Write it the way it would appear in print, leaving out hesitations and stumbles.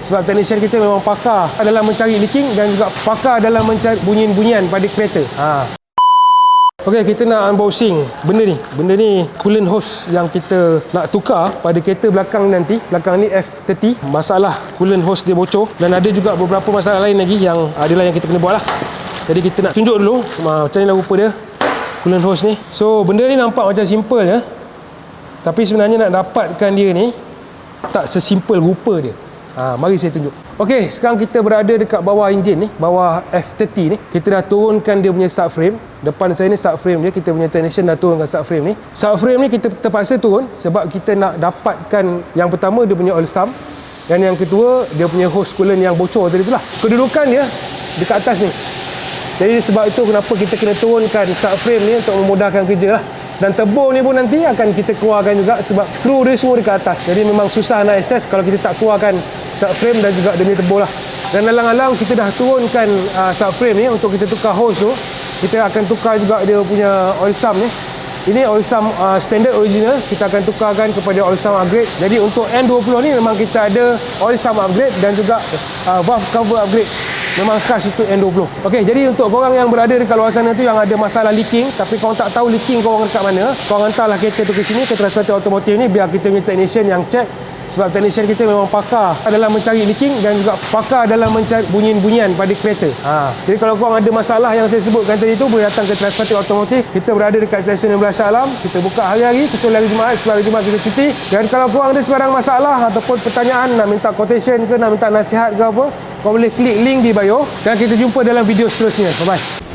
Sebab technician kita memang pakar dalam mencari leaking dan juga pakar dalam mencari bunyian-bunyian pada kereta. Okey, kita nak unboxing benda ni coolant hose yang kita nak tukar pada kereta belakang nanti. Belakang ni F30. Masalah coolant hose dia bocor dan ada juga beberapa masalah lain lagi yang adalah yang kita kena buat lah. Jadi kita nak tunjuk dulu macam ni lah rupa dia coolant hose ni. So benda ni nampak macam simple ya. Tapi sebenarnya nak dapatkan dia ni tak sesimpel rupa dia. Mari saya tunjuk. Okey, sekarang kita berada dekat bawah enjin ni, bawah F30 ni. Kita dah turunkan dia punya subframe. Depan saya ni subframe dia, kita punya technician dah turunkan subframe ni. Subframe ni kita terpaksa turun sebab kita nak dapatkan yang pertama dia punya oil sump dan yang kedua dia punya hose coolant yang bocor tadi itulah. Kedudukan dia dekat atas ni. Jadi sebab itu kenapa kita kena turunkan subframe ni untuk memudahkan kerja lah. Dan tebung ni pun nanti akan kita keluarkan juga sebab skru dia semua dekat atas. Jadi memang susah nak access kalau kita tak keluarkan subframe dan juga dia punya tebung lah. Dan alang-alang kita dah turunkan subframe ni untuk kita tukar hose tu. Kita akan tukar juga dia punya oil sump ni. Ini oil sump standard original. Kita akan tukarkan kepada oil sump upgrade. Jadi untuk N20 ni memang kita ada oil sump upgrade dan juga valve cover upgrade. Memang khas itu N20. Okey, jadi untuk korang yang berada dekat luar sana tu yang ada masalah leaking, tapi korang tak tahu leaking korang dekat mana, korang hantarlah kereta tu ke sini, ke Transporter Automotive ni, biar kita punya technician yang check. Sebab technician kita memang pakar dalam mencari leaking dan juga pakar dalam mencari bunyian-bunyian pada kereta. Jadi kalau korang ada masalah yang saya sebutkan tadi tu, boleh datang ke Transporter Automotive. Kita berada dekat stesen 16 Shah Alam. Kita buka hari-hari kecuali hari Jumaat. Sebab hari Jumaat kita cuti. Dan kalau korang ada sebarang masalah ataupun pertanyaan, nak minta quotation ke, nak minta nasihat ke apa, kau boleh klik link di bio dan kita jumpa dalam video seterusnya. Bye bye.